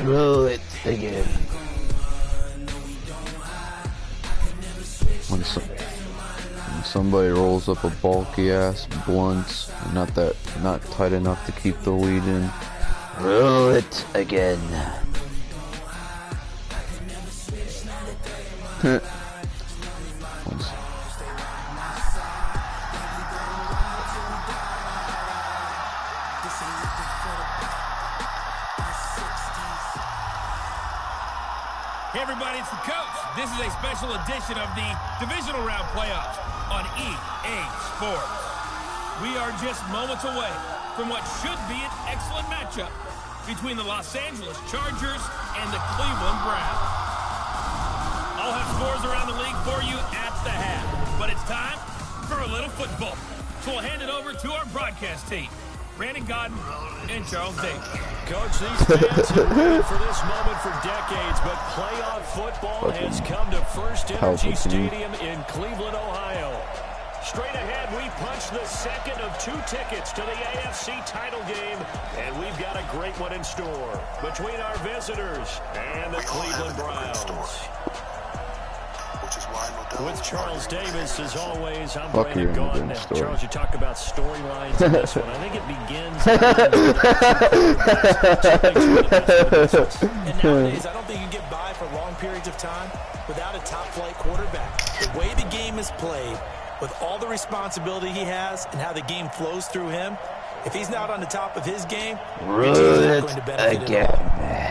Roll it again. When somebody rolls up a bulky ass blunt, not tight enough to keep the weed in. Roll it again. Hey everybody, it's the coach. This is a special edition of the Divisional Round Playoffs on EA Sports. We are just moments away from what should be an excellent matchup between the Los Angeles Chargers and the Cleveland Browns. I'll have scores around the league for you at the half, but it's time for a little football. So we'll hand it over to our broadcast team, Brandon Godden and Charles Davis. Coach, these fans have waited for this moment for decades, but playoff football has come to First Energy Stadium in Cleveland, Ohio. Straight ahead, we punch the second of 2 tickets to the AFC title game, and we've got a great one in store between our visitors and the Cleveland Browns. With Charles Davis, as always, I'm Brandon Gaudin. Charles, you talk about storylines in this one. I think it begins. And nowadays, I don't think you can get by for long periods of time without a top-flight quarterback. The way the game is played, with all the responsibility he has and how the game flows through him, if he's not on the top of his game, Roll it going to benefit again. at all.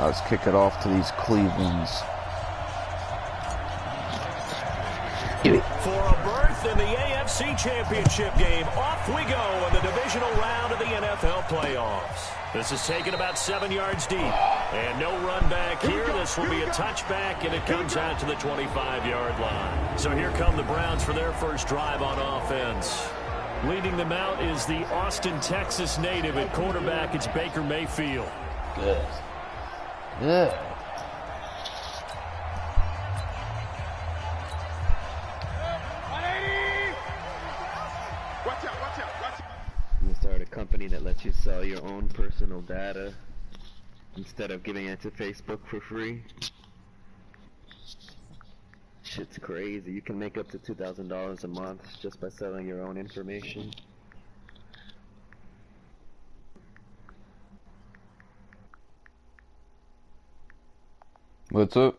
Let's kick it off to these Clevelands. For a berth in the AFC Championship game, off we go in the divisional round of the NFL playoffs. This is taken about 7 yards deep. And no run back here. This will be a touchback, and it comes out to the 25-yard line. So here come the Browns for their first drive on offense. Leading them out is the Austin, Texas native at quarterback. It's Baker Mayfield. Good. Good. You start a company that lets you sell your own personal data instead of giving it to Facebook for free. Shit's crazy. You can make up to $2,000 a month just by selling your own information. What's up?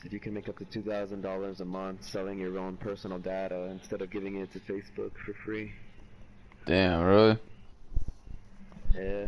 Said you can make up to $2,000 a month selling your own personal data instead of giving it to Facebook for free. Damn, really? Yeah.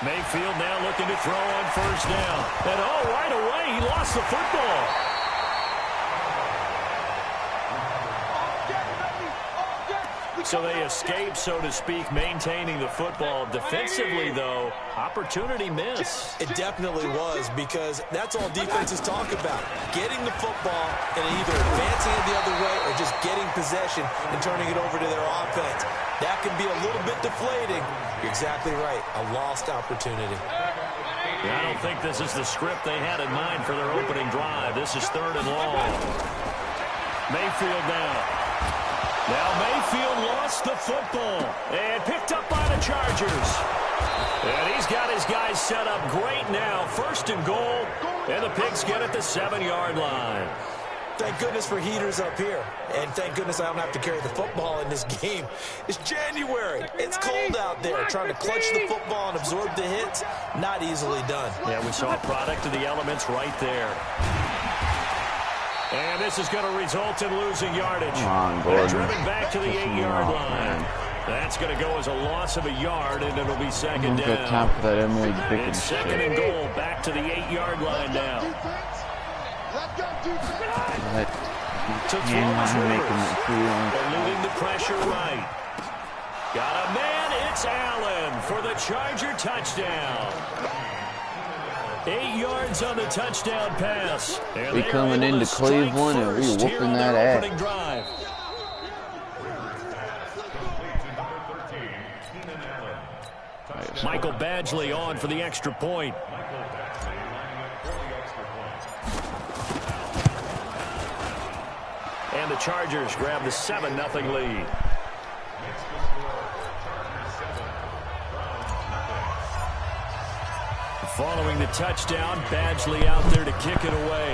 Mayfield now looking to throw on first down. And right away, he lost the football. So they escape, so to speak, maintaining the football. Defensively, though, opportunity miss. It definitely was, because that's all defenses talk about. Getting the football and either advancing it the other way or just getting possession and turning it over to their offense. That can be a little bit deflating. You're exactly right. A lost opportunity. I don't think this is the script they had in mind for their opening drive. This is 3rd and long. Mayfield now. Now Mayfield lost the football and picked up by the Chargers. And he's got his guys set up great now. 1st and goal, and the Pigs get at the 7-yard line. Thank goodness for heaters up here. And thank goodness I don't have to carry the football in this game. It's January. It's cold out there. Trying to clutch the football and absorb the hits, not easily done. Yeah, we saw a product of the elements right there. And this is going to result in losing yardage. Come on, Gordon. Driven back to the 8-yard line. That's going to go as a loss of a yard, and it'll be second Don't got down. time for that Emily Dickinson It's second shit. and goal, back to the 8-yard line now. To throw is Rivers. Eluding the pressure right. Got a man, it's Allen for the Charger touchdown. 8 yards on the touchdown pass. And We coming into Cleveland and we whooping that ass. Michael Badgley on for the extra point. And the Chargers grab the 7-0 lead. Following the touchdown, Badgley out there to kick it away.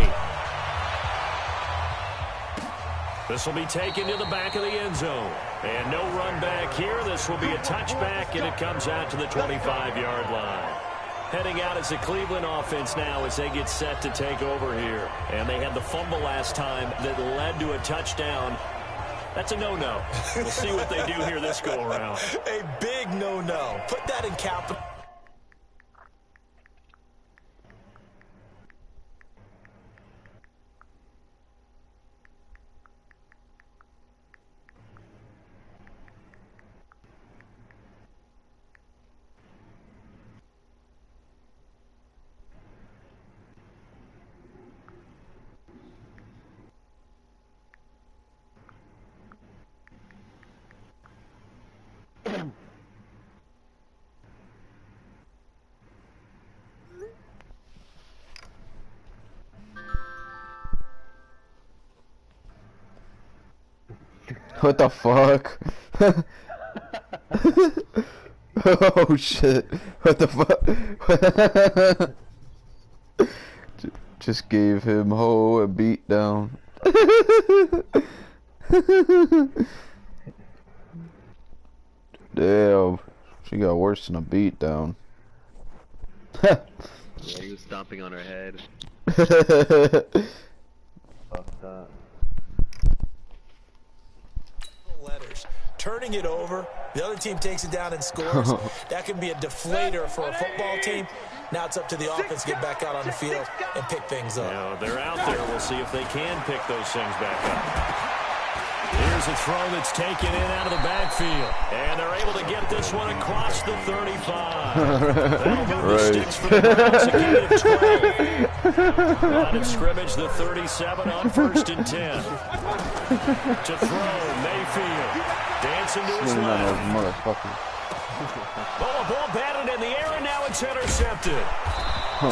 This will be taken to the back of the end zone. And no run back here. This will be a touchback, and it comes out to the 25-yard line. Heading out as the Cleveland offense now as they get set to take over here. And they had the fumble last time that led to a touchdown. That's a no-no. We'll see what they do here this go-around. A big no-no. Put that in capital. What the fuck? Oh shit. What the fuck? Just gave him a beat down. Damn. She got worse than a beat down. Yeah, he was stomping on her head. Fucked up. Letters. Turning it over, the other team takes it down and scores. That can be a deflator for a football team. Now it's up to the offense to get back out on the field and pick things up. You know, they're out there. We'll see if they can pick those things back up. Here's a throw that's taken in out of the backfield. And they're able to get this one across the 35. That'll move the sticks for the Browns, a gain of 12. Line of scrimmage, the 37 on 1st and 10. To throw, Mayfield. Dancing to his left. Motherfucker. Oh, a ball batted in the air, and now it's intercepted.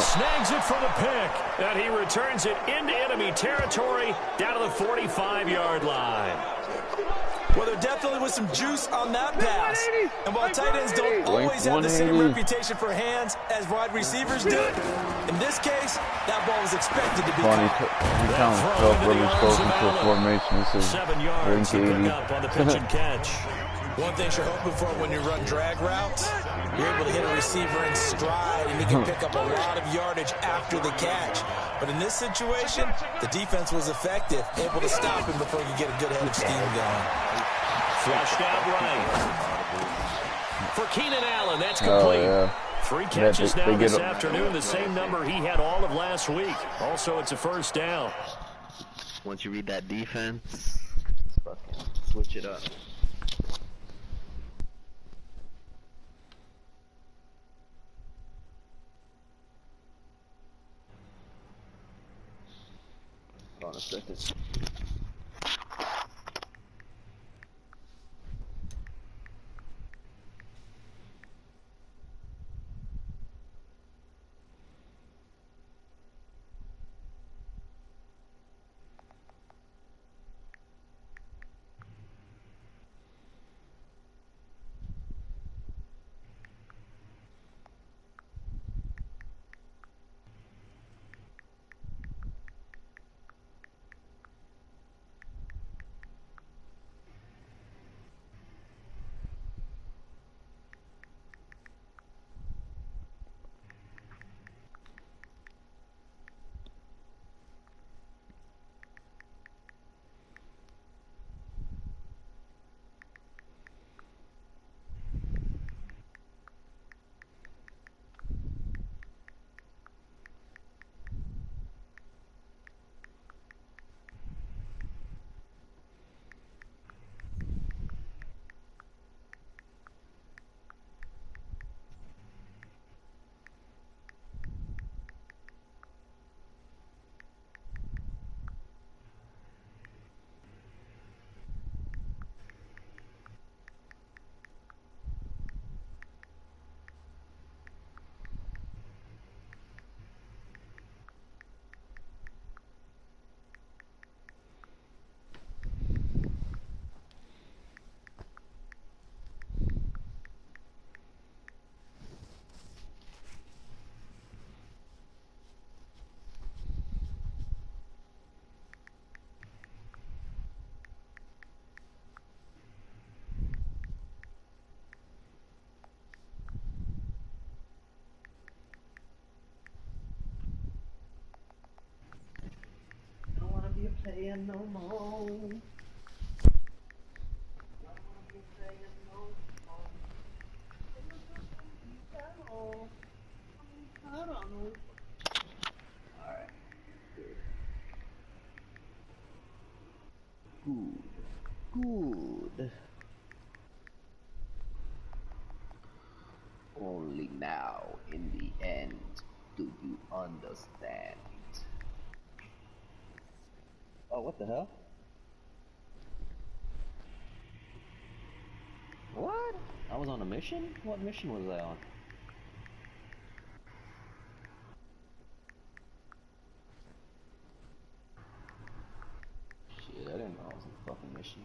Snags it for the pick, and he returns it into enemy territory down to the 45-yard line. Well, there definitely was some juice on that pass. And while tight ends don't always have the same reputation for hands as wide receivers do, in this case, that ball was expected to be caught. He found himself really close into a formation. This is 7 yards to pick up on the pitch and catch. One thing you're hoping for when you run drag routes, you're able to hit a receiver in stride, and he can pick up a lot of yardage after the catch. But in this situation, the defense was effective, able to stop him before you get a good head of steam going. Flushed out right. For Keenan Allen, that's complete. Oh, yeah. 3 catches now this afternoon, the same number he had all of last week. Also, it's a first down. Once you read that defense, fucking switch it up. Hold on a second. playing no more. Alright. Good. Only now, in the end, do you understand? Oh, what the hell? What? I was on a mission? What mission was I on? Shit, I didn't know I was on a fucking mission.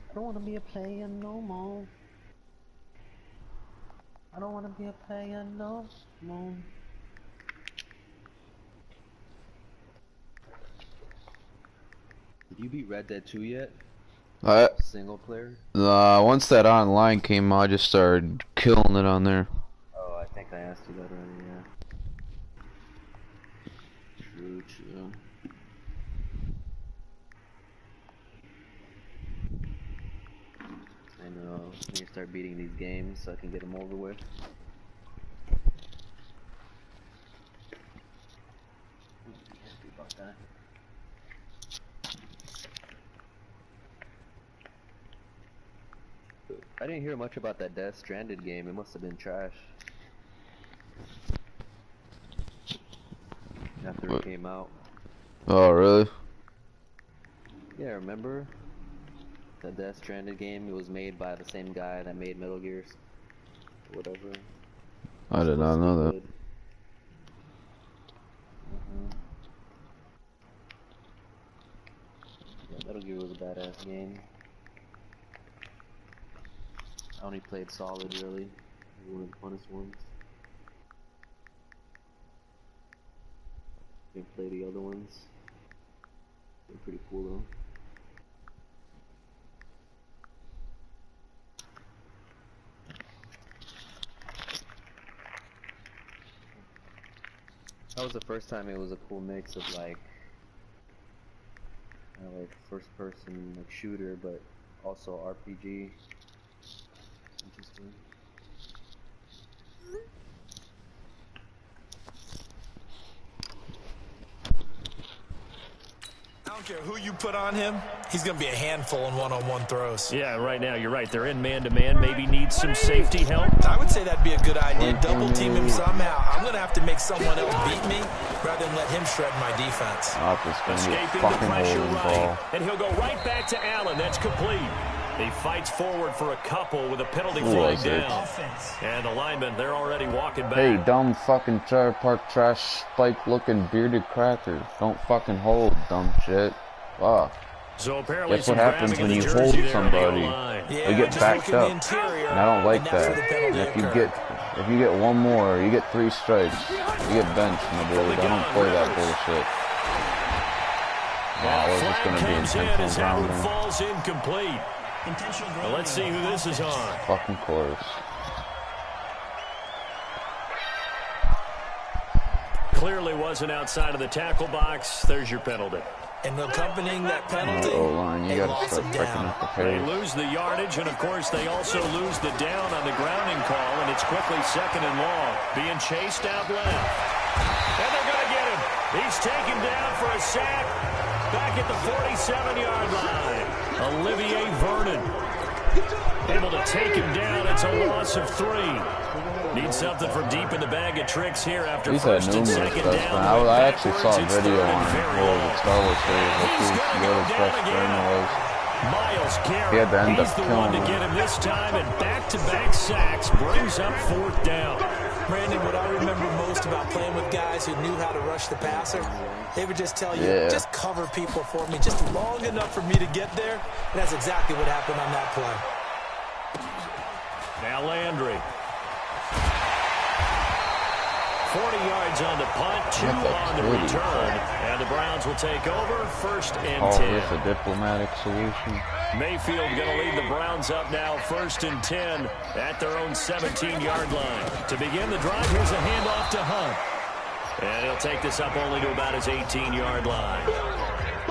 I don't want to be a player no more. I don't want to be a player no more. Did you beat Red Dead 2 yet? Single player? Once that online came out, I just started killing it on there. Oh, I think I asked you that already, yeah. True, true. I know. I need to start beating these games so I can get them over with. Happy about that. I didn't hear much about that Death Stranded game. It must have been trash. After it came out. Oh, really? Yeah, remember? The Death Stranded game, it was made by the same guy that made Metal Gears. Whatever. I did not know that. Yeah, Metal Gear was a badass game. I only played Solid, really. One of the funnest ones. Didn't play the other ones. They're pretty cool, though. That was the first time it was a cool mix of like first person like shooter, but also RPG. Interesting. I don't care who you put on him, he's going to be a handful in one-on-one throws. Yeah, right now, you're right. They're in man-to-man. Maybe need some safety help. I would say that'd be a good idea. Double team him somehow. I'm going to have to make someone else beat me rather than let him shred my defense. Escaping the pressure right. And he'll go right back to Allen. That's complete. He fights forward for a couple with a penalty flag down. And the linemen, they're already walking back. Hey, dumb fucking trailer park trash spike looking bearded cracker. Don't fucking hold, dumb shit. Fuck. So apparently That's what happens when you hold somebody. They get backed up. And I don't like that. And if you get one more, you get 3 strikes. You get benched, my dude. I don't play that bullshit. Wow, we're just gonna be intentional grounding. Falls incomplete. Well, let's see who this is on. Fucking course. Clearly wasn't outside of the tackle box. There's your penalty. And accompanying that penalty, you gotta start picking up the They pace. lose the yardage, and of course they also lose the down on the grounding call, and it's quickly 2nd and long. Being chased out left. And they're going to get him. He's taken down for a sack back at the 47-yard line. Olivier Vernon able to take him down. It's a loss of 3. Need something from deep in the bag of tricks here after He's had first and numerous second stuff, down. man. I actually saw a It's video 3rd on and very the Star Wars series. Let's see what his best friend was. Miles Garrett, He had to end he's up the killing one to him. get him this time, and back-to-back sacks brings up 4th down. Brandon, what I remember most about playing with guys who knew how to rush the passer, they would just tell you, just cover people for me, just long enough for me to get there. And that's exactly what happened on that play. Now Landry. 40 yards on the punt, 2 on the return. And the Browns will take over 1st and 10. This a diplomatic solution. Mayfield going to lead the Browns up now, 1st and 10 at their own 17-yard line. To begin the drive, here's a handoff to Hunt. And he'll take this up only to about his 18-yard line.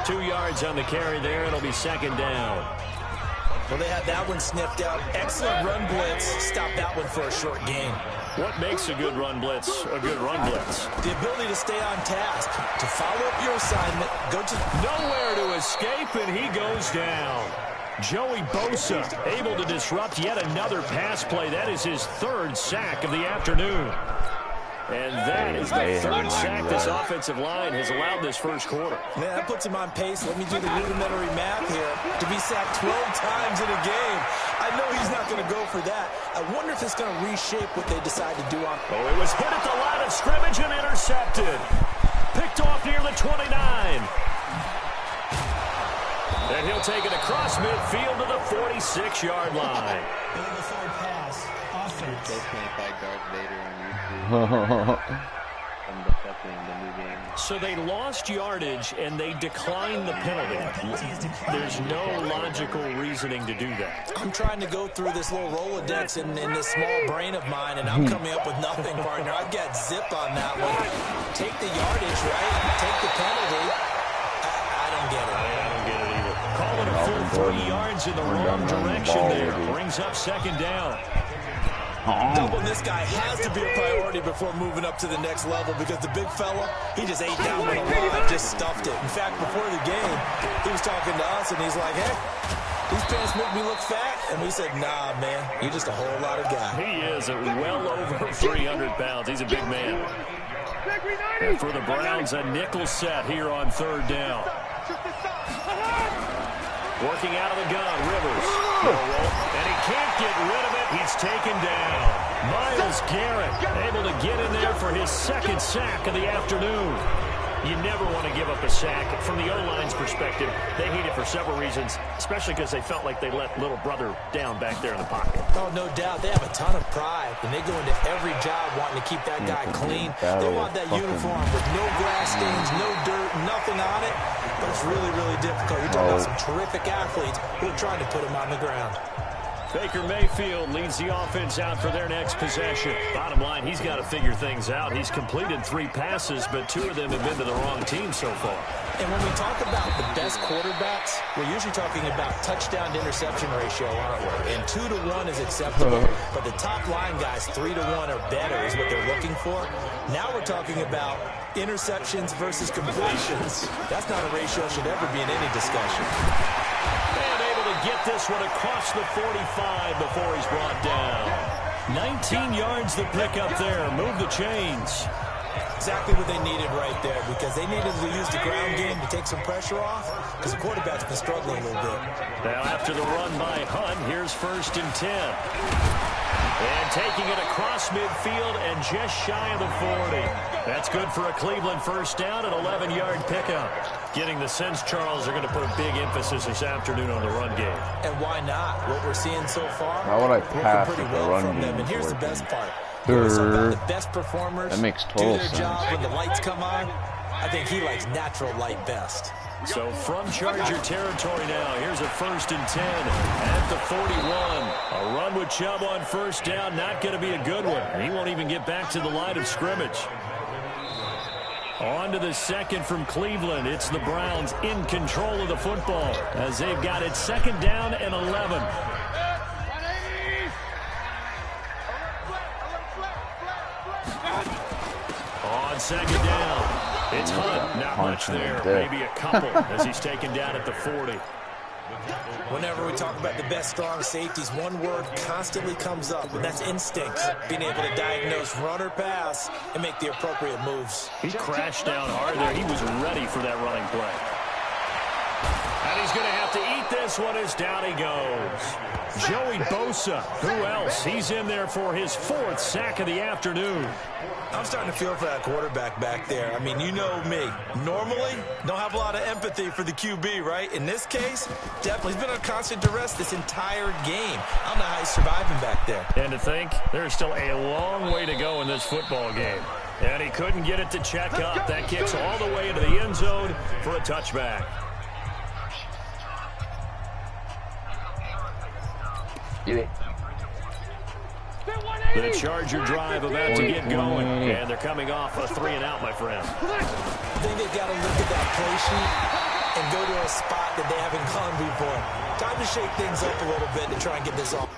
2 yards on the carry there. It'll be 2nd down. Well, they had that one sniffed out. Excellent run blitz. Stop that one for a short gain. What makes a good run blitz a good run blitz? The ability to stay on task, to follow up your assignment, go to nowhere to escape, and he goes down. Joey Bosa able to disrupt yet another pass play. That is his 3rd sack of the afternoon. And that is the 3rd sack this offensive line has allowed this first quarter. Man, that puts him on pace. Let me do the rudimentary math here. To be sacked 12 times in a game, I know he's not going to go for that. I wonder if it's going to reshape what they decide to do on. Oh, it was hit at the line of scrimmage and intercepted. Picked off near the 29. And he'll take it across midfield to the 46-yard line. Pass. Offense. Go play Darth Vader on YouTube. From the new game. So they lost yardage and they declined the penalty. There's no logical reasoning to do that. I'm trying to go through this little Rolodex in this small brain of mine, and I'm coming up with nothing, partner. I've got zip on that one. Take the yardage, right? Take the penalty. I don't get it. I don't get it either. Call it a full 30 yards in the wrong direction there. Brings up 2nd down. Doubling this guy has to be a priority before moving up to the next level, because the big fella, he just ate down with a line, just stuffed it. In fact, before the game, he was talking to us, and he's like, hey, these pants make me look fat. And we said, nah, man, you're just a whole lot of guy. He is well over 300 pounds. He's a big man. And for the Browns, a nickel set here on 3rd down. Working out of the gun, Rivers. And he can't get rid of it. He's taken down. Myles Garrett able to get in there for his 2nd sack of the afternoon. You never want to give up a sack. From the O-line's perspective, they hate it for several reasons, especially because they felt like they let little brother down back there in the pocket. Oh, no doubt. They have a ton of pride, and they go into every job wanting to keep that guy clean. They want that uniform with no grass stains, no dirt, nothing on it. But it's really, really difficult. You're talking about some terrific athletes who are trying to put him on the ground. Baker Mayfield leads the offense out for their next possession. Bottom line, he's got to figure things out. He's completed 3 passes, but 2 of them have been to the wrong team so far. And when we talk about the best quarterbacks, we're usually talking about touchdown to interception ratio, aren't we? And 2 to 1 is acceptable. But the top line guys, 3 to 1 or better is what they're looking for. Now we're talking about interceptions versus completions. That's not a ratio that should ever be in any discussion. And able to get this one across the 45 before he's brought down. 19 yards to pick up there. Move the chains. Exactly what they needed right there, because they needed to use the ground game to take some pressure off, because the quarterback's been struggling a little bit. Now after the run by Hunt, here's 1st and 10. And taking it across midfield and just shy of the 40. That's good for a Cleveland 1st down, an 11-yard pickup. Getting the sense, Charles, they're going to put a big emphasis this afternoon on the run game. And why not? What we're seeing so far, how would I pass pretty the well run from them. game? And here's the best part. The best performers that makes do total their sense. job when the lights come on. I think he likes natural light best. So from Charger territory now, here's a 1st and 10 at the 41. A run with Chubb on 1st down, not going to be a good one. He won't even get back to the line of scrimmage. On to the 2nd from Cleveland. It's the Browns in control of the football as they've got it 2nd down and 11. On 2nd down, it's Hunt. Not much there. Maybe a couple as he's taken down at the 40. Whenever we talk about the best strong safeties, one word constantly comes up, and that's instinct. Being able to diagnose run or pass and make the appropriate moves. He crashed down hard there. He was ready for that running play. And he's going to have to eat this one as down he goes. Joey Bosa, who else? He's in there for his 4th sack of the afternoon. I'm starting to feel for that quarterback back there. I mean, you know me. Normally, don't have a lot of empathy for the QB, right? In this case, definitely. He's been on constant duress this entire game. I don't know how he's surviving back there. And to think, there's still a long way to go in this football game. And he couldn't get it to check up. That kicks all the way into the end zone for a touchback. Do it. The Charger drive about to get going, and they're coming off a 3-and-out, my friend. I think they've got to look at that play sheet and go to a spot that they haven't gone before. Time to shake things up a little bit to try and get this off.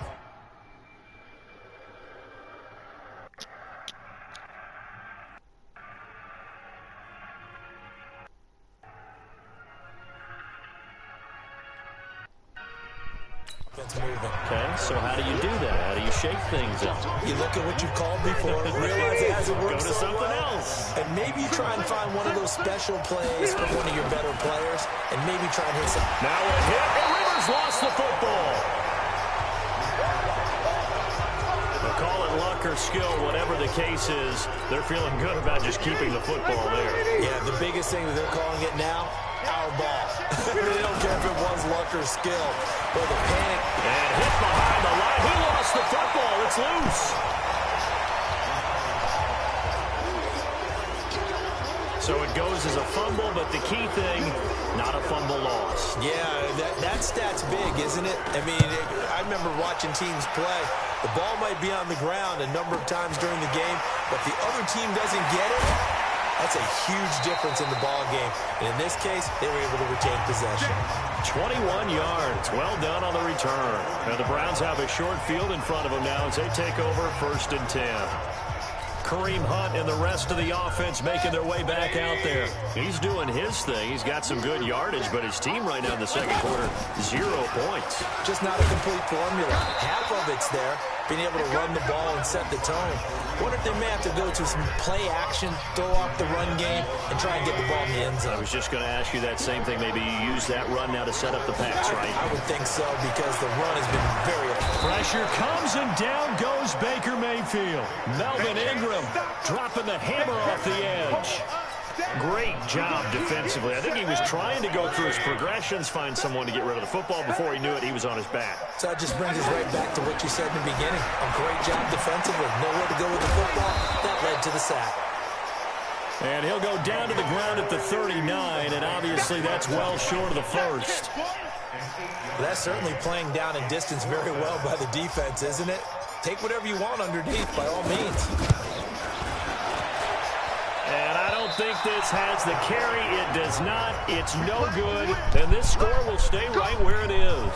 Okay, so how do you do that? How do you shake things up? You look at what you've called before, realize it hasn't worked Go to so something well, else. and maybe you try and find one of those special plays for one of your better players, and maybe try and hit some. Now a hit, and Rivers lost the football. They'll call it luck or skill, whatever the case is. They're feeling good about just keeping the football there. Yeah, the biggest thing that they're calling it now, our ball. They don't care if it was luck or skill, or the panic. And hit behind the line. He lost the football. It's loose. So it goes as a fumble, but the key thing, not a fumble loss. Yeah, that stat's big, isn't it? I mean, I remember watching teams play. The ball might be on the ground a number of times during the game, but the other team doesn't get it. That's a huge difference in the ball game. And in this case, they were able to retain possession. 21 yards. Well done on the return. And the Browns have a short field in front of them now as they take over 1st and 10. Kareem Hunt and the rest of the offense making their way back out there. He's doing his thing. He's got some good yardage, but his team right now in the second quarter, 0 points. Just not a complete formula. Half of it's there, being able to run the ball and set the tone. Wonder if they may have to go to some play action, throw off the run game, and try and get the ball in the end zone. I was just going to ask you that same thing. Maybe you use that run now to set up the pass, right? I would think so, because the run has been very effective. Pressure comes, and down goes Baker Mayfield. Melvin Ingram dropping the hammer off the edge. Great job defensively. I think he was trying to go through his progressions, find someone to get rid of the football. Before he knew it, he was on his back. So that just brings us right back to what you said in the beginning. A great job defensively. Nowhere to go with the football. That led to the sack. And he'll go down to the ground at the 39, and obviously that's well short of the first. That's certainly playing down in distance very well by the defense, isn't it? Take whatever you want underneath, by all means. And I don't think this has the carry. It does not. It's no good. And this score will stay right where it is.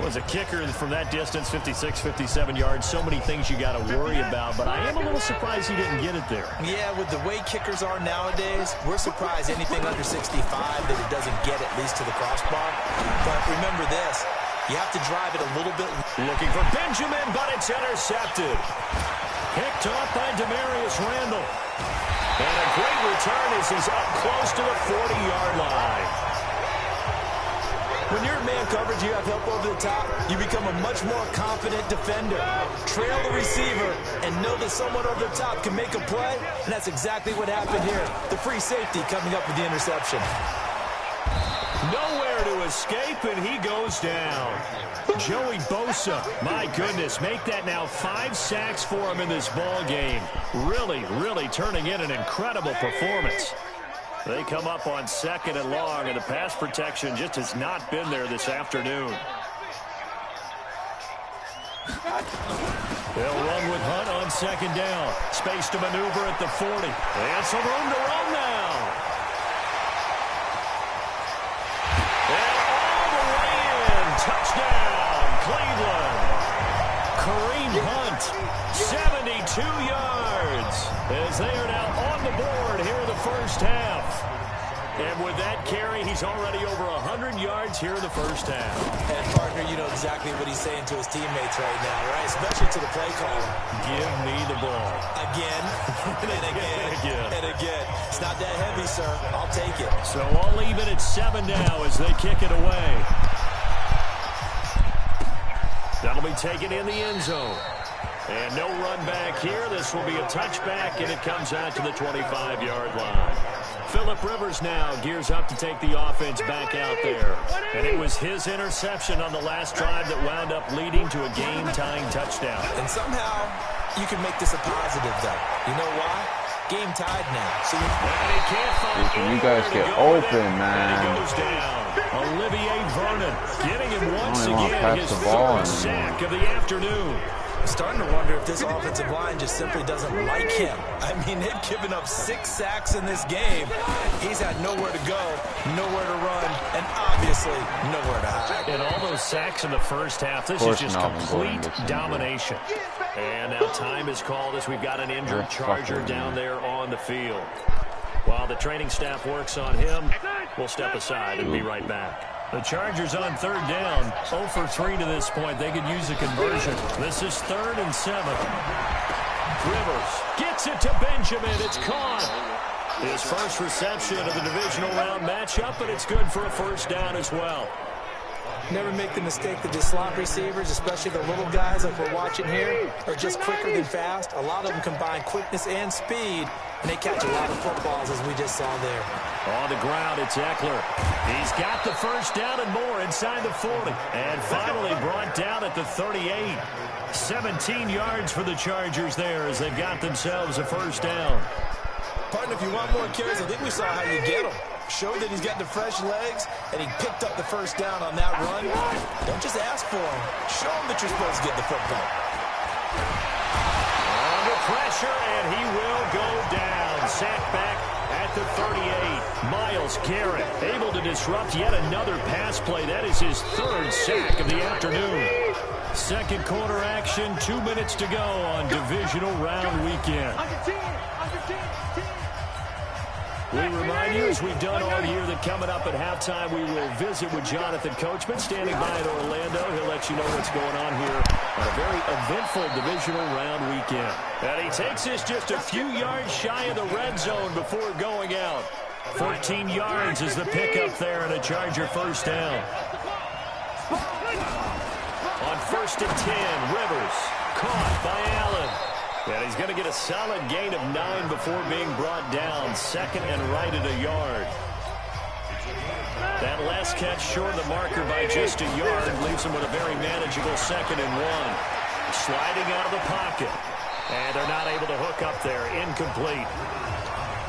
Was a kicker from that distance, 56, 57 yards. So many things you got to worry about, but I am a little surprised he didn't get it there. Yeah, with the way kickers are nowadays, we're surprised anything under 65 that it doesn't get at least to the crossbar. But remember this, you have to drive it a little bit. Looking for Benjamin, but it's intercepted. Picked off by Demarius Randall. And a great return as he's up close to the 40-yard line. When you're in man coverage, you have help over the top, you become a much more confident defender. Trail the receiver and know that someone over the top can make a play, and that's exactly what happened here. The free safety coming up with the interception. Nowhere to escape, and he goes down. Joey Bosa, my goodness, make that now 5 sacks for him in this ball game. Really, really turning in an incredible performance. They come up on 2nd and long, and the pass protection just has not been there this afternoon. They'll run with Hunt on 2nd down. Space to maneuver at the 40. And some room to run now. And all the way in. Touchdown, Cleveland. Kareem Hunt, 72 yards, as they are now on the board here in the first half. And with that carry, he's already over 100 yards here in the first half. And, partner, you know exactly what he's saying to his teammates right now, right? Especially to the play caller. Give me the ball. Again, and again, and again. It's not that heavy, sir. I'll take it. So I'll leave it at 7 now as they kick it away. That'll be taken in the end zone. And no run back here. This will be a touchback, and it comes out to the 25-yard line. Phillip Rivers now gears up to take the offense back out there. And it was his interception on the last drive that wound up leading to a game-tying touchdown. And somehow you can make this a positive, though. You know why? Game tied now. So you guys get open, man. And he goes down. Olivier Vernon getting him once Only want to again pass his the ball third sack of the afternoon. I'm starting to wonder if this offensive line just simply doesn't like him. I mean, they've given up 6 sacks in this game. He's had nowhere to go, nowhere to run, and obviously nowhere to hide. And all those sacks in the first half, this is just complete domination. And now time is called as we've got an injured Charger down there on the field. While the training staff works on him, we'll step aside and be right back. The Chargers on third down, 0 for 3 to this point. They could use a conversion. This is 3rd and 7. Rivers gets it to Benjamin. It's caught. His first reception of the divisional round matchup, but it's good for a first down as well. Never make the mistake that the slot receivers, especially the little guys like we're watching here, are just quicker than fast. A lot of them combine quickness and speed, and they catch a lot of footballs, as we just saw there. On the ground, it's Eckler. He's got the first down and more inside the 40. And finally brought down at the 38. 17 yards for the Chargers there as they've got themselves a first down. Partner, if you want more carries, I think we saw how you get them. Showed that he's got the fresh legs, and he picked up the first down on that run. Don't just ask for him. Show him that you're supposed to get the football. Under pressure, and he will go down. Sacked back at the 38. Myles Garrett able to disrupt yet another pass play. That is his 3rd sack of the afternoon. Second quarter action, 2 minutes to go on divisional round weekend. We remind you, as we've done all year, that coming up at halftime, we will visit with Jonathan Coachman standing by in Orlando. He'll let you know what's going on here on a very eventful divisional round weekend. And he takes this just a few yards shy of the red zone before going out. 14 yards is the pickup there and a Charger first down. On 1st and 10, Rivers caught by Allen. And he's going to get a solid gain of 9 before being brought down. 2nd and right at a yard. That last catch short of the marker by just a yard leaves him with a very manageable 2nd and 1. Sliding out of the pocket. And they're not able to hook up there. Incomplete.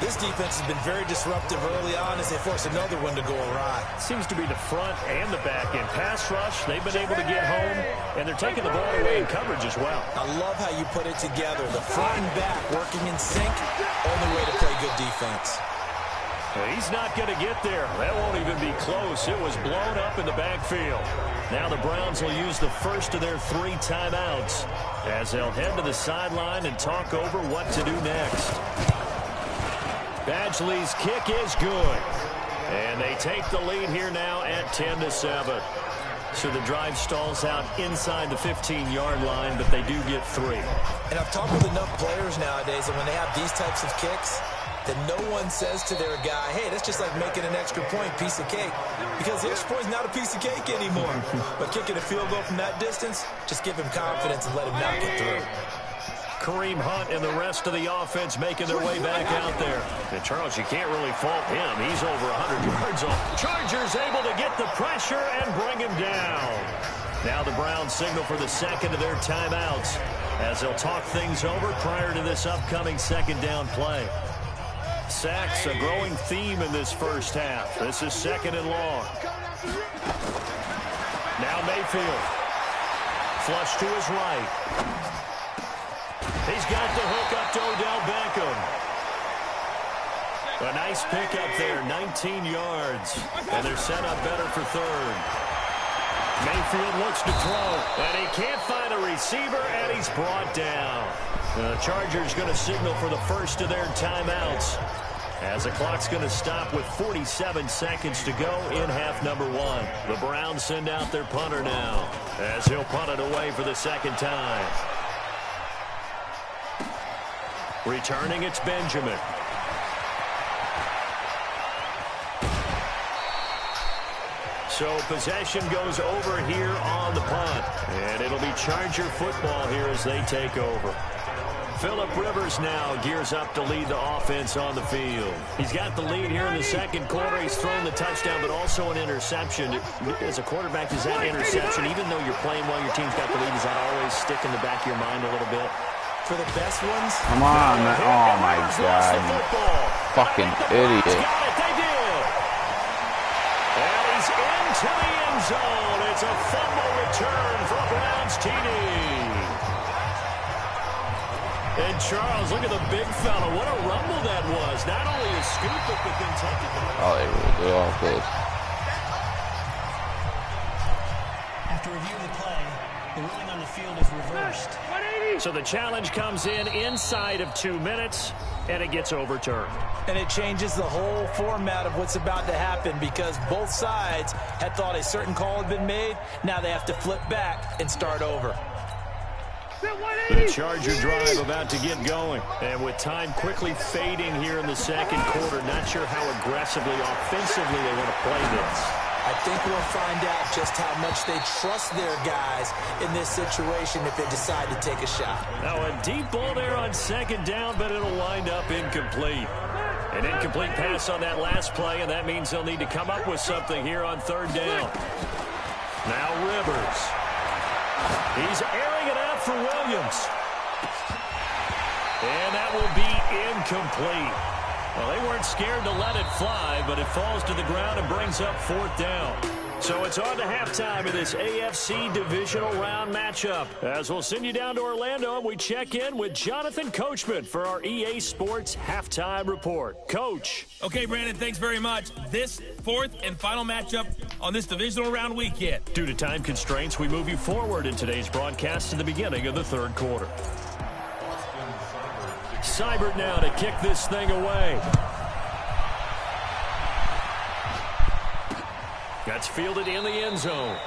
This defense has been very disruptive early on as they force another one to go awry. Seems to be the front and the back end. Pass rush, they've been able to get home, and they're taking the ball away in coverage as well. I love how you put it together. The front and back working in sync, only way to play good defense. He's not going to get there. That won't even be close. It was blown up in the backfield. Now the Browns will use the first of their 3 timeouts as they'll head to the sideline and talk over what to do next. Badgley's kick is good. And they take the lead here now at 10-7. So the drive stalls out inside the 15-yard line, but they do get 3. And I've talked with enough players nowadays that when they have these types of kicks, that no one says to their guy, hey, that's just like making an extra point, piece of cake. Because the extra point is not a piece of cake anymore. But kicking a field goal from that distance, just give him confidence and let him knock it through. Kareem Hunt and the rest of the offense making their way back out there. And Charles, you can't really fault him. He's over 100 yards off. Chargers able to get the pressure and bring him down. Now the Browns signal for the 2nd of their timeouts as they'll talk things over prior to this upcoming 2nd down play. Sacks, a growing theme in this first half. This is 2nd and long. Now Mayfield. Flush to his right. He's got the hook up to Odell Beckham. A nice pickup there, 19 yards. And they're set up better for 3rd. Mayfield looks to throw, and he can't find a receiver, and he's brought down. The Chargers going to signal for the first of their timeouts as the clock's going to stop with 47 seconds to go in half number 1. The Browns send out their punter now as he'll punt it away for the 2nd time. Returning, it's Benjamin. So possession goes over here on the punt. And it'll be Charger football here as they take over. Phillip Rivers now gears up to lead the offense on the field. He's got the lead here in the 2nd quarter. He's thrown the touchdown, but also an interception. As a quarterback, does that interception, even though you're playing while your team's got the lead, does that always stick in the back of your mind a little bit? For the best ones. Come on, man. Oh, my God. Fucking idiot. Got it. They did. And he's in zone. It's a fumble return for Browns TD. And Charles, look at the big fella. What a rumble that was. Not only a scoop, but the contested. Oh, they're all good. After reviewing the play, the ruling on the field is reversed. So the challenge comes in inside of 2 minutes, and it gets overturned. And it changes the whole format of what's about to happen because both sides had thought a certain call had been made. Now they have to flip back and start over. The Charger drive about to get going. And with time quickly fading here in the second quarter, not sure how aggressively, offensively they want to play this. I think we'll find out just how much they trust their guys in this situation if they decide to take a shot. Now a deep ball there on second down, but it'll wind up incomplete. An incomplete pass on that last play, and that means they'll need to come up with something here on third down. Now Rivers. He's airing it out for Williams. And that will be incomplete. Well, they weren't scared to let it fly, but it falls to the ground and brings up fourth down. So it's on to halftime of this AFC Divisional Round matchup. As we'll send you down to Orlando, and we check in with Jonathan Coachman for our EA Sports Halftime Report. Coach. Okay, Brandon, thanks very much. This fourth and final matchup on this Divisional Round weekend. Due to time constraints, we move you forward in today's broadcast to the beginning of the third quarter. Seibert now to kick this thing away. That's fielded in the end zone.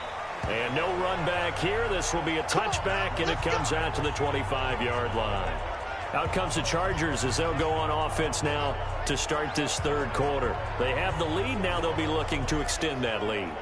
And no run back here. This will be a touchback, and it comes out to the 25-yard line. Out comes the Chargers as they'll go on offense now to start this third quarter. They have the lead. Now they'll be looking to extend that lead.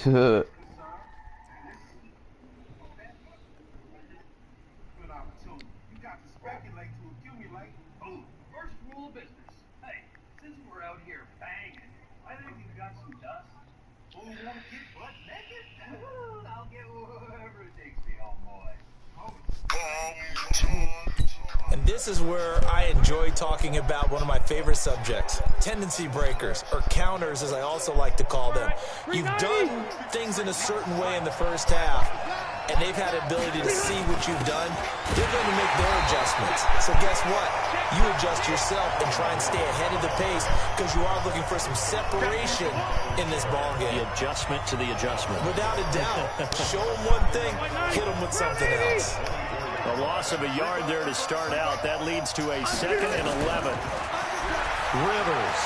Good. First rule of business. Hey, since we're out here banging, I think we've got some dust. Who want to get butt naked? I'll get wherever it takes me, homeboy. And this is where I enjoy talking about one of my favorite subjects, tendency breakers, or counters as I also like to call them. You've done things in a certain way in the first half, and they've had the ability to see what you've done. They're going to make their adjustments. So guess what? You adjust yourself and try and stay ahead of the pace because you are looking for some separation in this ball game. The adjustment to the adjustment. Without a doubt. Show them one thing, hit them with something else. A loss of a yard there to start out. That leads to a 2nd and 11. Rivers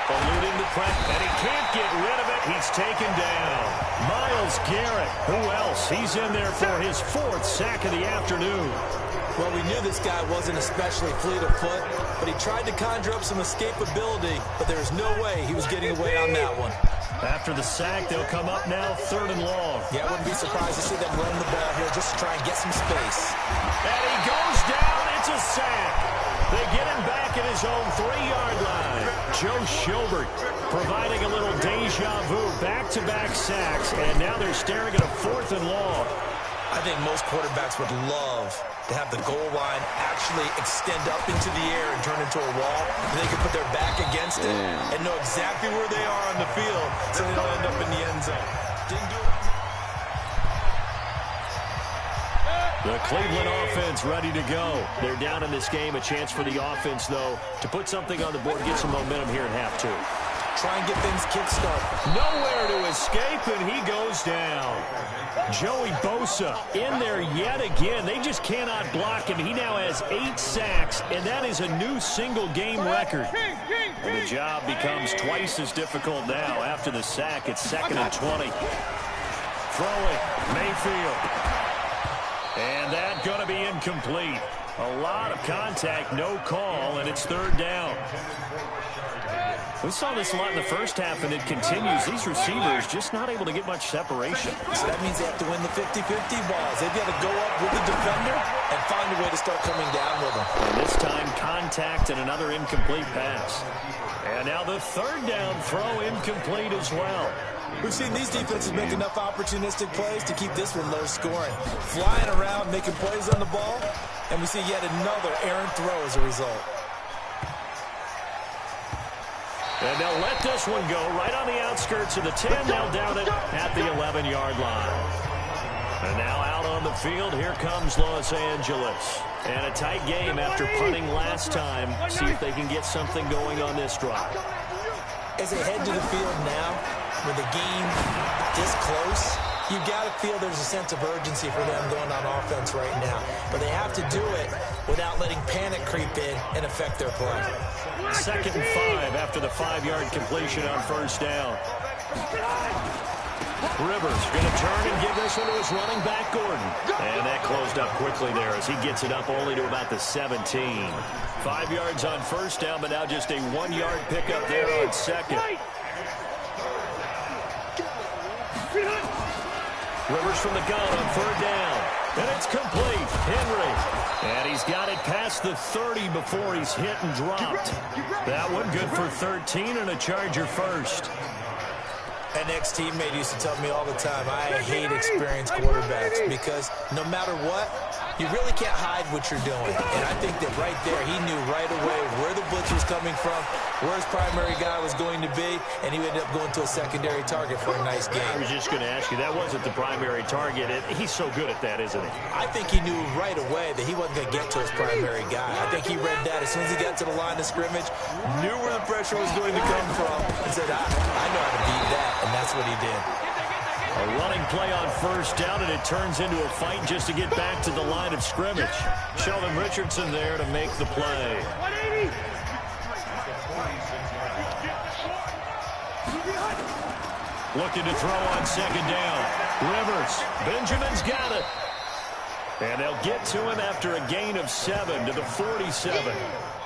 eluding the pressure, and he can't get rid of it. He's taken down. Myles Garrett, who else? He's in there for his 4th sack of the afternoon. Well, we knew this guy wasn't especially fleet of foot, but he tried to conjure up some escapability, but there was no way he was getting away on that one. After the sack, they'll come up now 3rd and long. Yeah, I wouldn't be surprised to see them run the ball here just to try and get some space. And he goes down. It's a sack. They get him back at his own 3-yard line. Joe Schobert providing a little deja vu. Back-to-back sacks, and now they're staring at a 4th and long. I think most quarterbacks would love to have the goal line actually extend up into the air and turn into a wall, and they can put their back against it and know exactly where they are on the field so they don't end up in the end zone. Didn't do it. The Cleveland offense ready to go. They're down in this game. A chance for the offense, though, to put something on the board, get some momentum here in half 2. Try and get things kick-started. Nowhere to escape, and he goes down. Joey Bosa in there yet again. They just cannot block him. He now has 8 sacks, and that is a new single-game record. And the job becomes twice as difficult now. After the sack, it's 2nd and 20. Throwing, Mayfield. And that's going to be incomplete. A lot of contact, no call, and it's 3rd down. We saw this a lot in the first half, and it continues. These receivers just not able to get much separation. So that means they have to win the 50-50 balls. They've got to go up with the defender and find a way to start coming down with them. And this time, contact and another incomplete pass. And now the 3rd down throw incomplete as well. We've seen these defenses make enough opportunistic plays to keep this one low scoring. Flying around, making plays on the ball, and we see yet another errant throw as a result. And they'll let this one go right on the outskirts of the 10. They'll down it at the 11-yard line. And now out on the field, here comes Los Angeles. And a tight game after punting last time. See if they can get something going on this drive. As they head to the field now, with the game this close, you got to feel there's a sense of urgency for them going on offense right now. But they have to do it without letting panic creep in and affect their play. 2nd and 5 after the 5-yard completion on 1st down. Rivers going to turn and give this one to his running back, Gordon. And that closed up quickly there as he gets it up only to about the 17. 5 yards on 1st down, but now just a 1-yard pickup there on 2nd. Rivers from the gun on 3rd down. And it's complete. Henry. And he's got it past the 30 before he's hit and dropped. That one good for 13 and a Charger first. An ex-teammate used to tell me all the time, I hate experienced quarterbacks because no matter what, you really can't hide what you're doing. And I think that right there, he knew right away where the blitz was coming from, where his primary guy was going to be, and he ended up going to a secondary target for a nice game. I was just going to ask you, that wasn't the primary target. He's so good at that, isn't he? I think he knew right away that he wasn't going to get to his primary guy. I think he read that as soon as he got to the line of scrimmage, knew where the pressure was going to come from, and said, I know how to beat that, and that's what he did. A running play on 1st down, and it turns into a fight just to get back to the line of scrimmage. Sheldon Richardson there to make the play. 180. Looking to throw on 2nd down. Rivers. Benjamin's got it. And they'll get to him after a gain of 7 to the 47.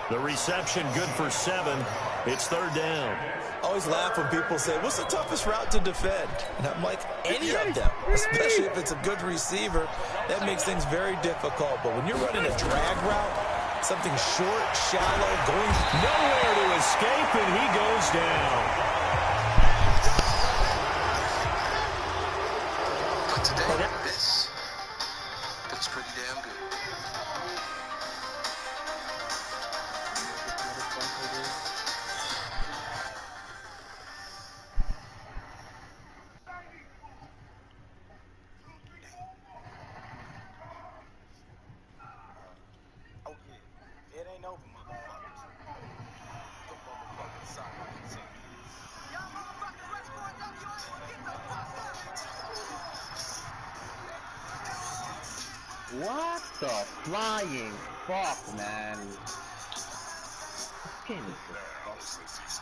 The reception good for 7. It's 3rd down. I always laugh when people say, what's the toughest route to defend? And I'm like, any of them, especially if it's a good receiver. That makes things very difficult. But when you're running a drag route, something short, shallow, going nowhere to escape, and he goes down. But today, this looks pretty damn good. What the flying fuck, man? This game is just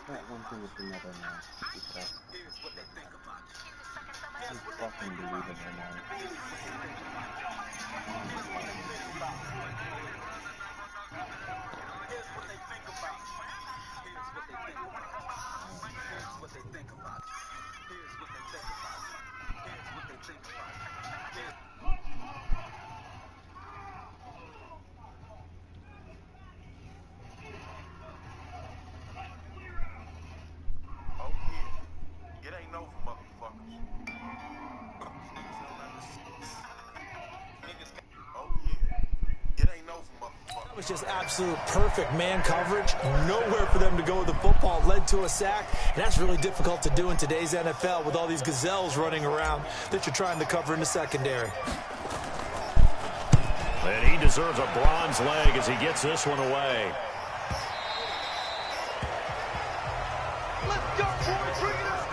that one thing with another, man. Unfucking believable, man. That was just absolute perfect man coverage. Nowhere for them to go with the football. Led to a sack. And that's really difficult to do in today's NFL with all these gazelles running around that you're trying to cover in the secondary. And he deserves a bronze leg as he gets this one away. Let's go, boys. Bring it up.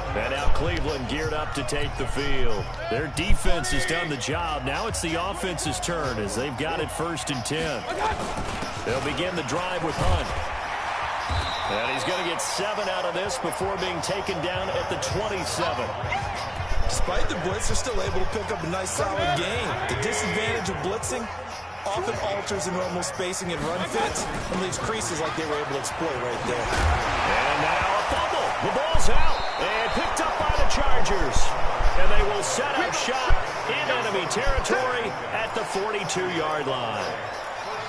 And now Cleveland geared up to take the field. Their defense has done the job. Now it's the offense's turn as they've got it 1st and 10. They'll begin the drive with Hunt. And he's going to get 7 out of this before being taken down at the 27. Despite the blitz, they're still able to pick up a nice solid gain. The disadvantage of blitzing often alters the normal spacing and run fits and leaves creases like they were able to exploit right there. And now a fumble. The ball's out and picked up by the Chargers. And they will set up shop in enemy territory at the 42-yard line.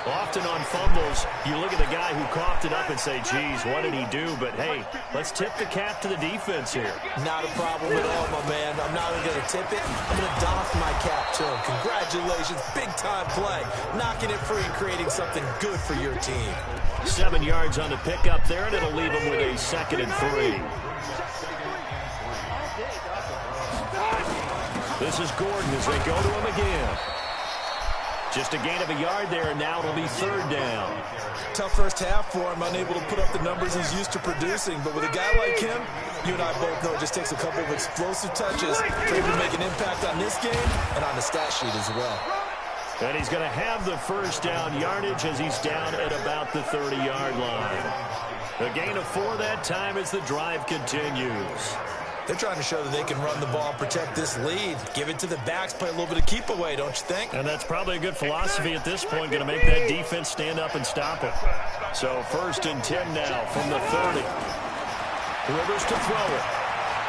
Often on fumbles, you look at the guy who coughed it up and say, geez, what did he do? But, hey, let's tip the cap to the defense here. Not a problem at all, my man. I'm not even going to tip it. I'm going to doff my cap to him. Congratulations. Big-time play. Knocking it free and creating something good for your team. 7 yards on the pickup there, and it'll leave him with a 2nd and 3. This is Gordon as they go to him again. Just a gain of a yard there, and now it'll be 3rd down. Tough first half for him, unable to put up the numbers he's used to producing. But with a guy like him, you and I both know it just takes a couple of explosive touches for him to make an impact on this game and on the stat sheet as well. And he's going to have the 1st down yardage as he's down at about the 30-yard line. A gain of 4 that time as the drive continues. They're trying to show that they can run the ball, protect this lead. Give it to the backs, play a little bit of keep away, don't you think? And that's probably a good philosophy at this point, going to make that defense stand up and stop it. So 1st and 10 now from the 30. Rivers to throw it.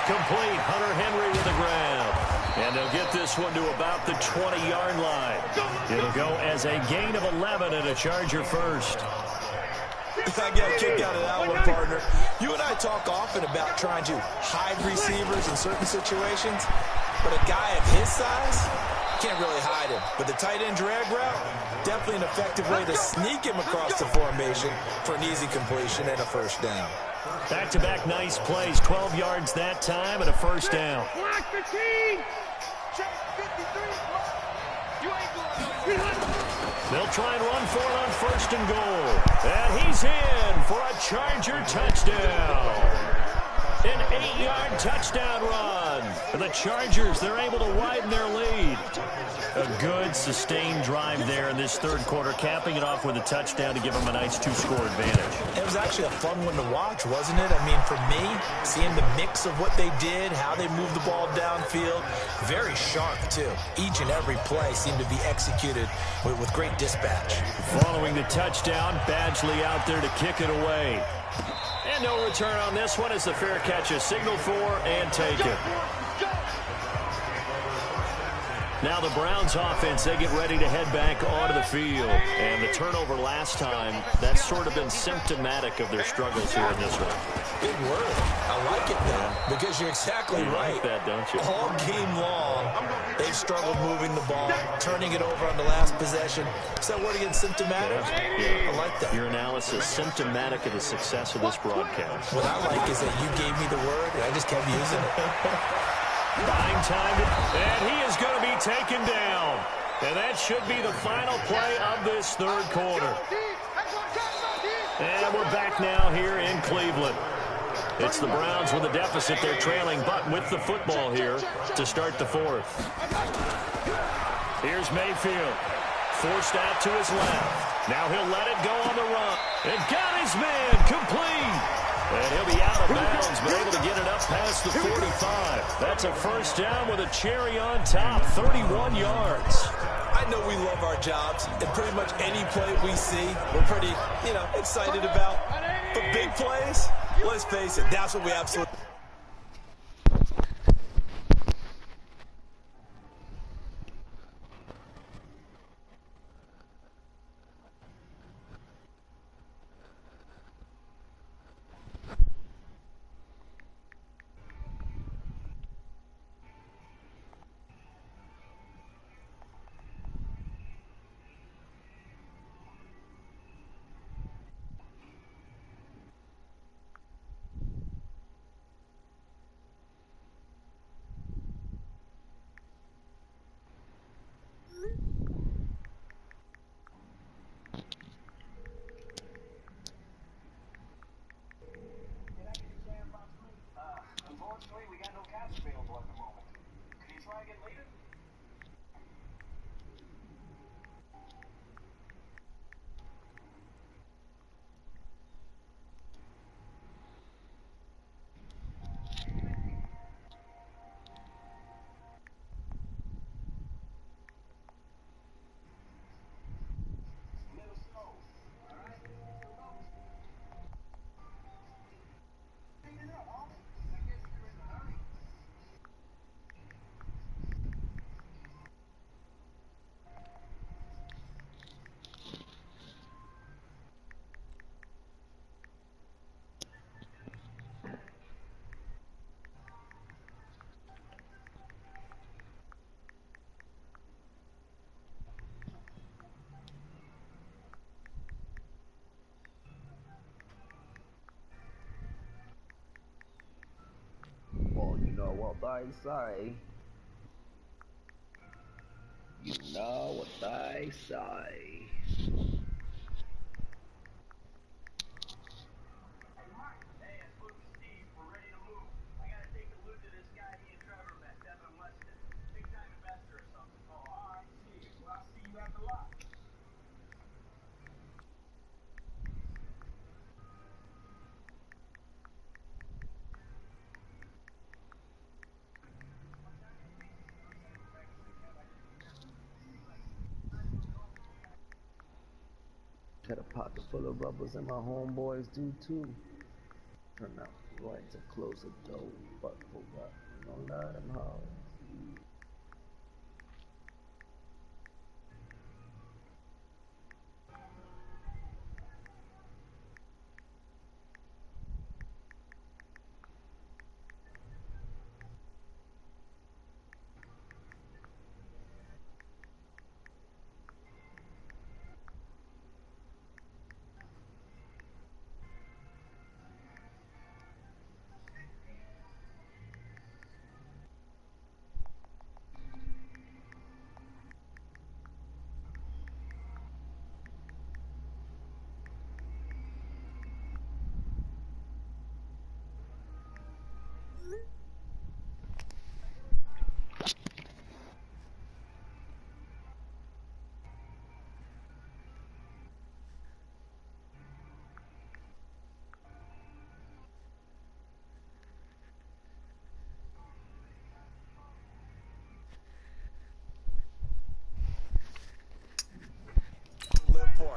Complete. Hunter Henry with the grab. And they'll get this one to about the 20-yard line. It'll go as a gain of 11 and a Charger 1st. I got a kick out of that one, partner. You and I talk often about trying to hide receivers in certain situations, but a guy of his size can't really hide him. But the tight end drag route, definitely an effective way to sneak him across the formation for an easy completion and a 1st down. Back-to-back nice plays, 12 yards that time and a 1st down. They'll try and run for it on 1st and goal. And he's in for a Charger touchdown. An 8-yard touchdown run. And the Chargers, they're able to widen their lead. A good, sustained drive there in this 3rd quarter, capping it off with a touchdown to give them a nice 2-score advantage. It was actually a fun one to watch, wasn't it? I mean, for me, seeing the mix of what they did, how they moved the ball downfield, very sharp, too. Each and every play seemed to be executed with great dispatch. Following the touchdown, Badgley out there to kick it away. And no return on this one as the fair catch is signaled for and taken. Now the Browns offense, they get ready to head back onto the field. And the turnover last time, that's sort of been symptomatic of their struggles here in this one. Big word. I like it, though, because you're exactly right. You like that, don't you? All game long, they've struggled moving the ball, turning it over on the last possession. Is that word again, symptomatic? Yeah. I like that. Your analysis, symptomatic of the success of this broadcast. What I like is that you gave me the word, and I just kept using it. Buying time, and he is going to be taken down. And that should be the final play of this 3rd quarter. And we're back now here in Cleveland. It's the Browns with a deficit. They're trailing, but with the football here to start the fourth. Here's Mayfield. Forced out to his left. Now he'll let it go on the run. And got his man complete. And he'll be out of bounds, but able to get it up past the 45. That's a first down with a cherry on top, 31 yards. I know we love our jobs, and pretty much any play we see, we're pretty, excited about. But big plays, let's face it, that's what we absolutely... Unfortunately, we got no cash available at the moment. Can you try again later? Well, you know what I say. You know what I say. Had a pocket full of rubbers and my homeboys do too. Turn out right to close the door, but forgot. Don't let them holler.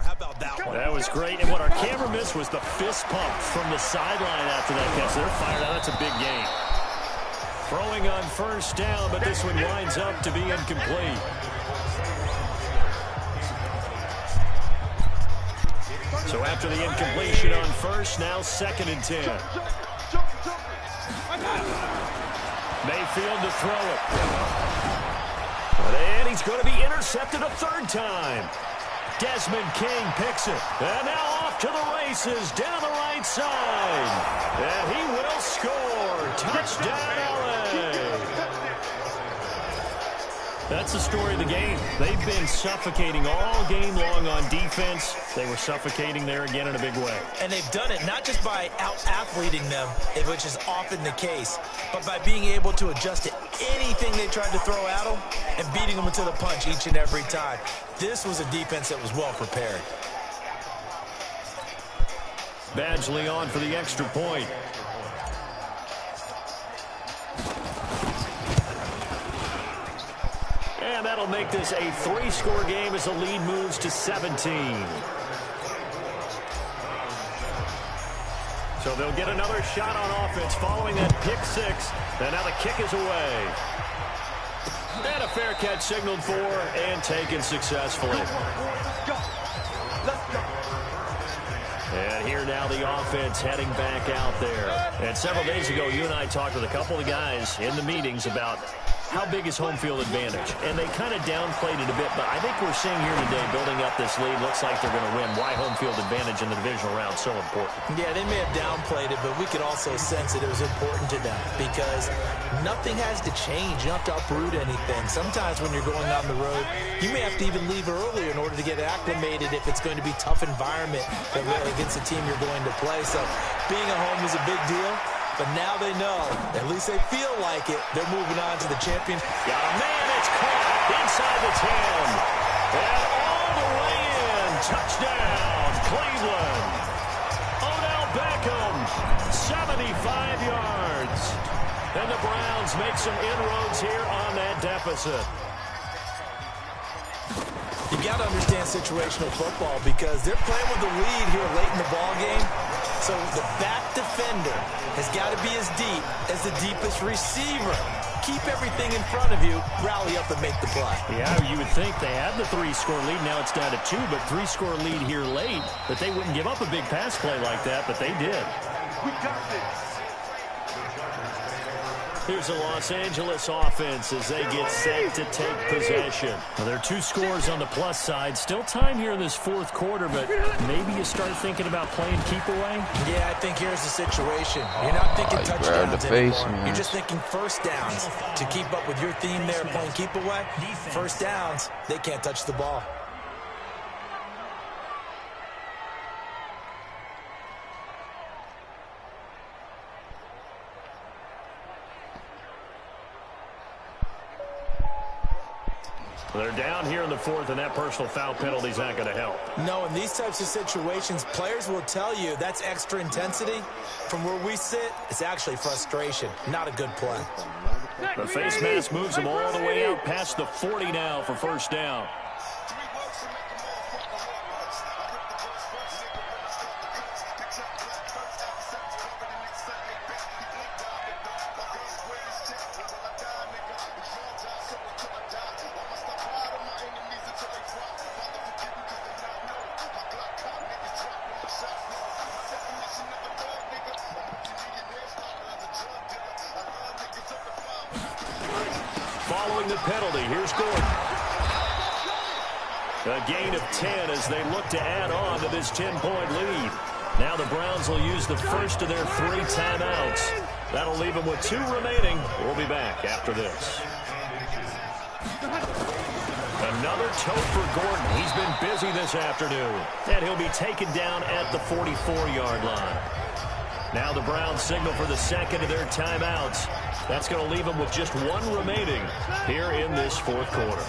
How about that one? That was great, and what our camera missed was the fist pump from the sideline after that catch. They're fired out. That's a big gain. Throwing on first down, but this one winds up to be incomplete. So after the incompletion on first, now 2nd and 10. Mayfield to throw it. And he's going to be intercepted a 3rd time. Desmond King picks it. And now off to the races down the right side. And he will score. Touchdown, LA. That's the story of the game. They've been suffocating all game long on defense. They were suffocating there again in a big way. And they've done it not just by out-athleting them, which is often the case, but by being able to adjust to anything they tried to throw at them and beating them into the punch each and every time. This was a defense that was well prepared. Badgley on for the extra point. And that'll make this a 3-score game as the lead moves to 17. So they'll get another shot on offense following that pick 6. And now the kick is away. And a fair catch signaled for and taken successfully. And here now the offense heading back out there. And several days ago, you and I talked with a couple of guys in the meetings about how big is home field advantage. And they kind of downplayed it a bit, but I think we're seeing here today, building up this lead, looks like they're going to win. Why home field advantage in the divisional round so important? Yeah, they may have downplayed it, but we could also sense that it was important to them because nothing has to change. You don't have to uproot anything. Sometimes when you're going on the road, you may have to even leave earlier in order to get acclimated if it's going to be a tough environment against the team you're going to play. So being at home is a big deal. But now they know, at least they feel like it, they're moving on to the champion. Got a man, it's caught inside the 10. And all the way in. Touchdown, Cleveland. Odell Beckham, 75 yards. And the Browns make some inroads here on that deficit. You got to understand situational football because they're playing with the lead here late in the ball game. So the back defender has got to be as deep as the deepest receiver. Keep everything in front of you, rally up and make the play. Yeah, you would think they had the 3-score lead. Now it's down to 2, but 3-score lead here late. But they wouldn't give up a big pass play like that, but they did. We got this. Here's the Los Angeles offense as they get set to take possession. Well, there are 2 scores on the plus side. Still time here in this 4th quarter, but maybe you start thinking about playing keep away? Yeah, I think here's the situation. You're not thinking touchdowns anymore. Man. You're just thinking first downs. To keep up with your theme there, playing keep away, first downs, they can't touch the ball. They're down here in the 4th, and that personal foul penalty is not going to help. No, in these types of situations, players will tell you that's extra intensity. From where we sit, it's actually frustration, not a good play. The face mask moves them all the way out past the 40 now for first down. Following the penalty, here's Gordon. A gain of 10 as they look to add on to this 10-point lead. Now the Browns will use the first of their 3 timeouts. That'll leave them with 2 remaining. We'll be back after this. Another toe for Gordon. He's been busy this afternoon. And he'll be taken down at the 44-yard line. Now the Browns signal for the second of their timeouts. That's going to leave them with just 1 remaining here in this 4th quarter.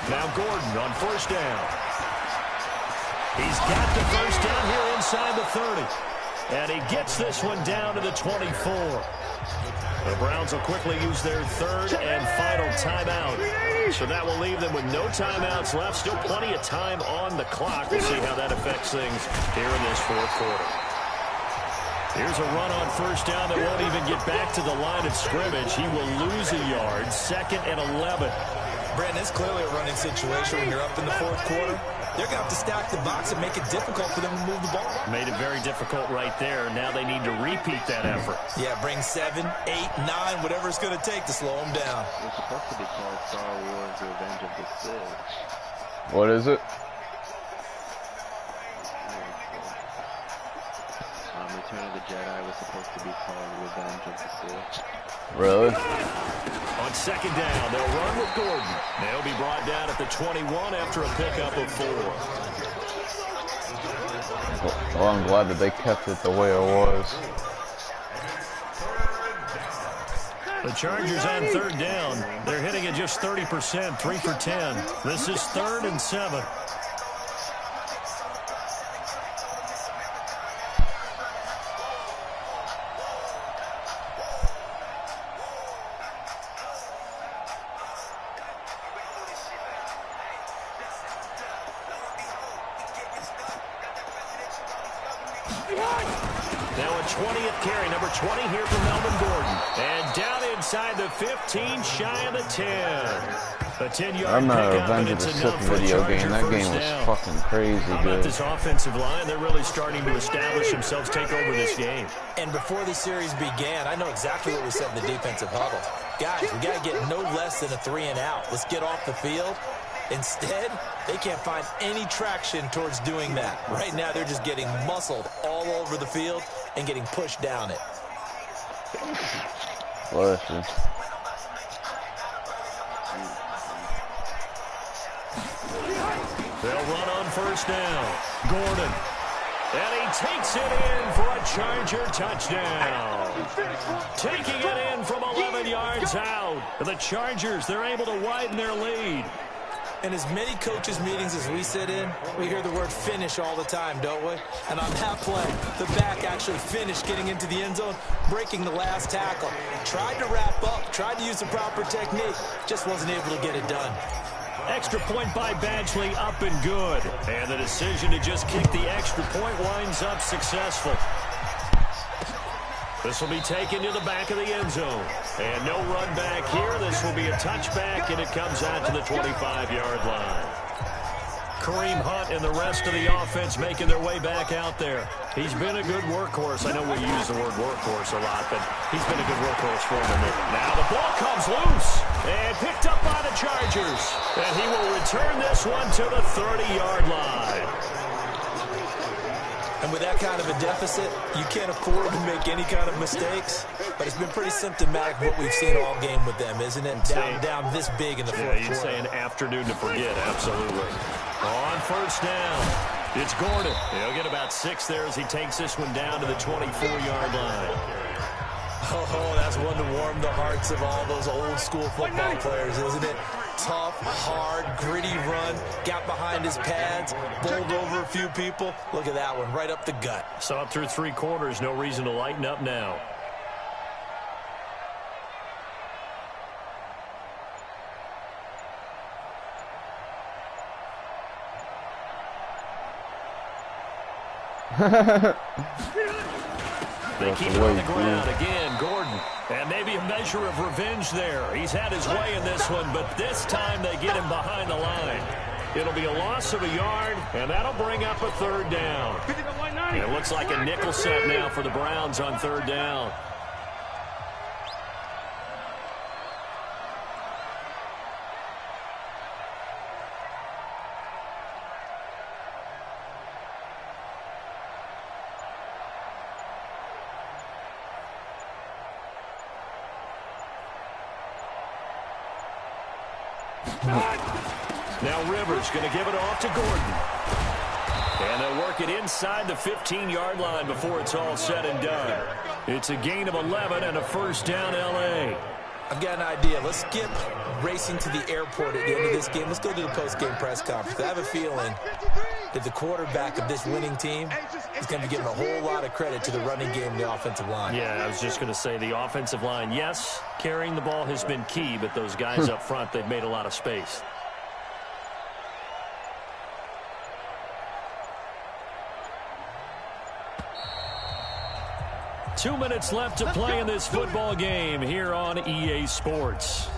Now Gordon on first down. He's got the first down here inside the 30. And he gets this one down to the 24. The Browns will quickly use their 3rd and final timeout. So that will leave them with no timeouts left. Still plenty of time on the clock. We'll see how that affects things here in this 4th quarter. Here's a run on first down that won't even get back to the line of scrimmage. He will lose a yard. 2nd and 11. Brandon, it's clearly a running situation when you're up in the 4th quarter. They're going to have to stack the box and make it difficult for them to move the ball. Made it very difficult right there. Now they need to repeat that effort. Yeah, bring 7, 8, 9, whatever it's going to take to slow them down. It's supposed to be called Star Wars Revenge of the Sith. What is it? Comics Return of the Jedi was supposed to be called Revenge of the Sith. Really? On second down, they'll run with Gordon. They'll be brought down at the 21 after a pickup of 4. Well, I'm glad that they kept it the way it was. The Chargers on third down. They're hitting it just 30%, 3 for 10. This is 3rd and 7. Now a 20th carry, number 20 here from Melvin Gordon. And down inside the 15, shy of the 10. A 10-yard pickup, and it's enough for a Charger That game first was down. fucking crazy How good. about this offensive line? They're really starting to establish themselves, take over this game. And before the series began, I know exactly what we said in the defensive huddle. Guys, we got to get no less than a 3-and-out. Let's get off the field. Instead, they can't find any traction towards doing that. Right now, they're just getting muscled all over the field and getting pushed down it. Bless you. They'll run on first down. Gordon. And he takes it in for a Charger touchdown. Taking it in from 11 yards out. The Chargers, they're able to widen their lead. In as many coaches' meetings as we sit in, we hear the word finish all the time, don't we? And on that play, the back actually finished getting into the end zone, breaking the last tackle. Tried to wrap up, tried to use the proper technique, just wasn't able to get it done. Extra point by Badgley, up and good. And the decision to just kick the extra point winds up successful. This will be taken to the back of the end zone. And no run back here. This will be a touchback, and it comes out to the 25-yard line. Kareem Hunt and the rest of the offense making their way back out there. He's been a good workhorse. I know we use the word workhorse a lot, but he's been a good workhorse for them. Now the ball comes loose and picked up by the Chargers. And he will return this one to the 30-yard line. And with that kind of a deficit, you can't afford to make any kind of mistakes. But it's been pretty symptomatic of what we've seen all game with them, isn't it? Down this big in the fourth quarter. You'd say an afternoon to forget, absolutely. On first down, it's Gordon. He'll get about 6 there as he takes this one down to the 24-yard line. Oh, that's one to warm the hearts of all those old-school football players, isn't it? Tough, hard, gritty run, got behind his pads, bowled over a few people. Look at that one, right up the gut. So up through 3 quarters, no reason to lighten up now. They keep it on the ground. Again, Gordon. And maybe a measure of revenge there. He's had his way in this one, but this time they get him behind the line. It'll be a loss of a yard, and that'll bring up a 3rd down. And it looks like a nickel set now for the Browns on 3rd down. Now Rivers going to give it off to Gordon. And they'll work it inside the 15-yard line before it's all said and done. It's a gain of 11 and a 1st down, L.A. I've got an idea. Let's skip racing to the airport at the end of this game. Let's go to the post-game press conference. I have a feeling that the quarterback of this winning team is going to be giving a whole lot of credit to the running game and the offensive line. Yeah, I was just going to say the offensive line, yes, carrying the ball has been key, but those guys up front, they've made a lot of space. Two minutes left to play in this football game here on EA Sports.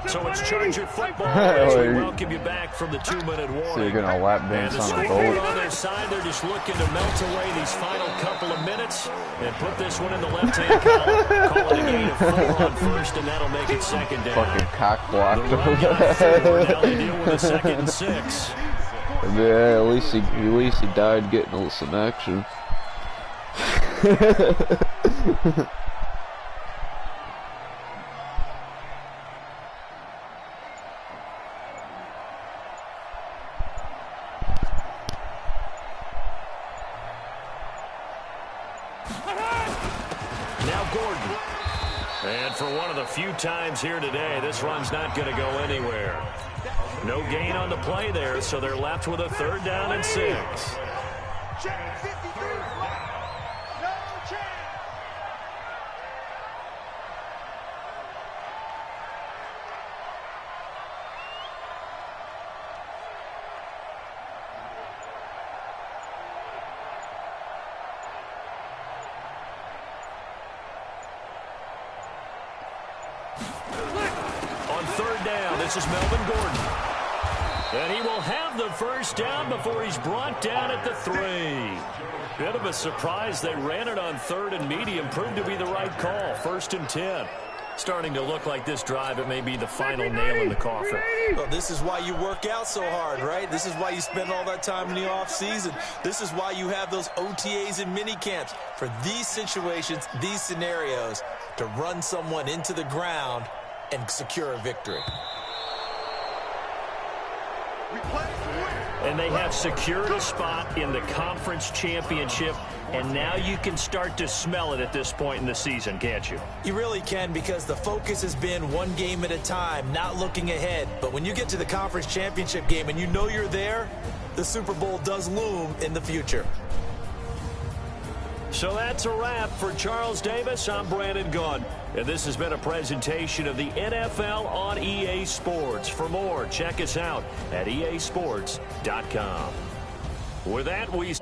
So it's Charger football as we welcome you back from the 2-minute warning. So you're going to lap dance on a boat. On their side, they're just looking to melt away these final couple of minutes and put this one in the left-hand column. Call it a gain of 4 on 1st, and that'll make it 2nd down. Fucking cock blocked. Now they deal with a 2nd and 6. Yeah, at least he died getting some action. Now Gordon. And for one of the few times here today, this run's not going to go anywhere. No gain on the play there, so they're left with a 3rd down and 6. Check 53 flat. No chance. On 3rd down, this is Melvin Gordon. And he will have the 1st down before he's brought down at the 3. Bit of a surprise they ran it on 3rd and medium. Proved to be the right call. 1st and 10. Starting to look like this drive, it may be the final nail in the coffin. Well, this is why you work out so hard, right? This is why you spend all that time in the offseason. This is why you have those OTAs and mini camps. For these situations, these scenarios, to run someone into the ground and secure a victory. And they have secured a spot in the conference championship, and now you can start to smell it at this point in the season, can't you? You really can, because the focus has been one game at a time, not looking ahead. But when you get to the conference championship game and you know you're there, the Super Bowl does loom in the future. So that's a wrap for Charles Davis. I'm Brandon Gunn, and this has been a presentation of the NFL on EA Sports. For more, check us out at easports.com. With that, we...